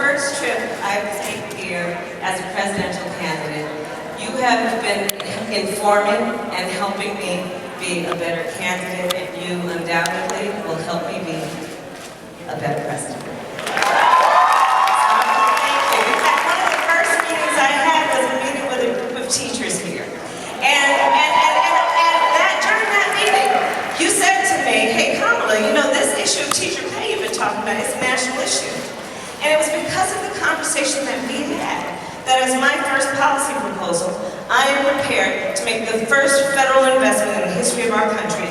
first trip I've taken here as a presidential candidate, you have been informing and helping me be a better candidate, and you undoubtedly will help me be a better president. Thank you. In fact, one of the first meetings I had was a meeting with a group of teachers here. And during that meeting, you said to me, hey Kamala, you know, this issue of teacher pay you've been talking about is a national issue. And it was because of the conversation that we had that as my first policy proposal, I am prepared to make the first federal investment in the history of our country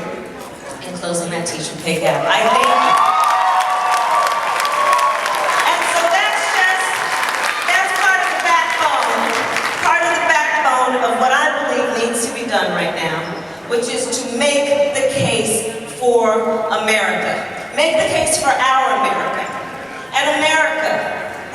in closing that teacher pay gap. I thank you. And so that's part of the backbone of what I believe needs to be done right now, which is to make the case for America. Make the case for our America. An America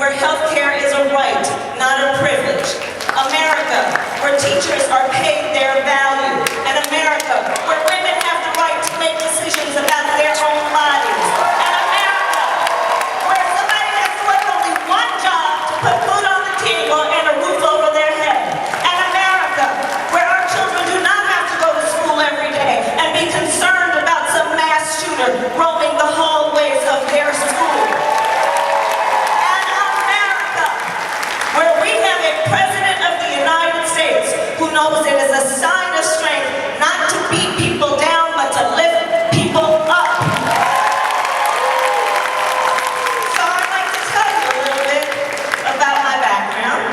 where healthcare is a right, not a privilege. America where teachers are paid their value. An America where women have the right to make decisions about their own bodies. An America where somebody has to work only one job to put food on the table and a roof over their head. An America where our children do not have to go to school every day and be concerned about some mass shooter roaming the hallways of their school. Who knows it is a sign of strength not to beat people down, but to lift people up. So I'd like to tell you a little bit about my background.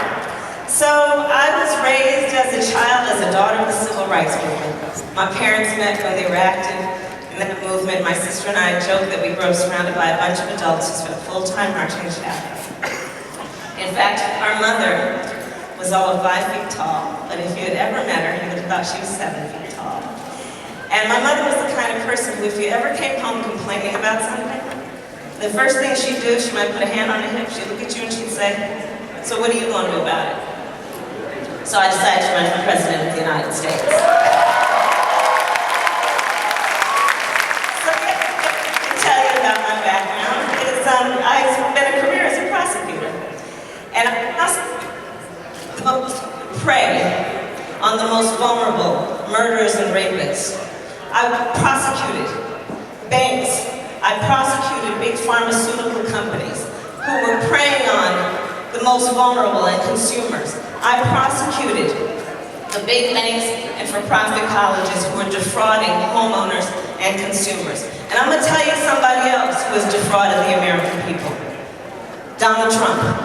So I was raised as a child, as a daughter of the Civil Rights Movement. My parents met when they were active in that movement. My sister and I joked that we grew up surrounded by a bunch of adults who spent full-time marching in shadows. In fact, our mother was all of 5 feet tall, but if you had ever met her, you would have thought she was 7 feet tall. And my mother was the kind of person who, if you ever came home complaining about something, the first thing she'd do, she might put a hand on her hip, she'd look at you and she'd say, so what are you going to do about it? So I decided to run for president of the United States. So to tell you about my background is I've been a career as a prosecutor. And prey on the most vulnerable, murderers and rapists. I prosecuted banks. I prosecuted big pharmaceutical companies who were preying on the most vulnerable and consumers. I prosecuted the big banks and for-profit colleges who were defrauding homeowners and consumers. And I'm going to tell you somebody else who has defrauded the American people. Donald Trump.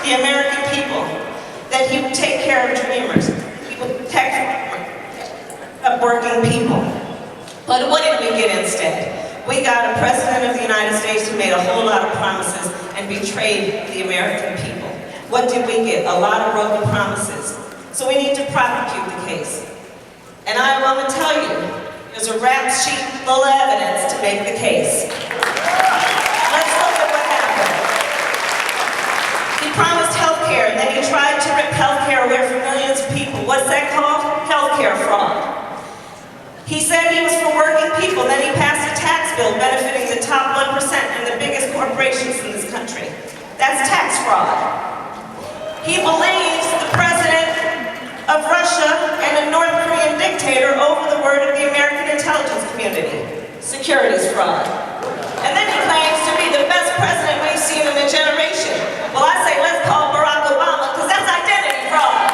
The American people, that he would take care of dreamers, he would protect working people. But what did we get instead? We got a president of the United States who made a whole lot of promises and betrayed the American people. What did we get? A lot of broken promises. So we need to prosecute the case. And I want to tell you, there's a rap sheet full of evidence to make the case. Let's look at what happened. He promised health care, and then he tried to rip health care away from millions of people. What's that called? Health care fraud. He said he was for working people, then he passed a tax bill benefiting the top 1% and the biggest corporations in this country. That's tax fraud. He believes the president of Russia and a North Korean dictator over the word of the American intelligence community. Securities fraud. And then he claims to be the best president we've seen in a generation. Well, I say let's call Barack Obama, because that's identity fraud.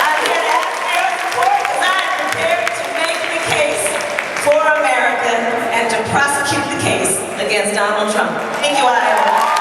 I'm here to ask for your support because I'm prepared to make the case for America and to prosecute the case against Donald Trump. Thank you, Iowa.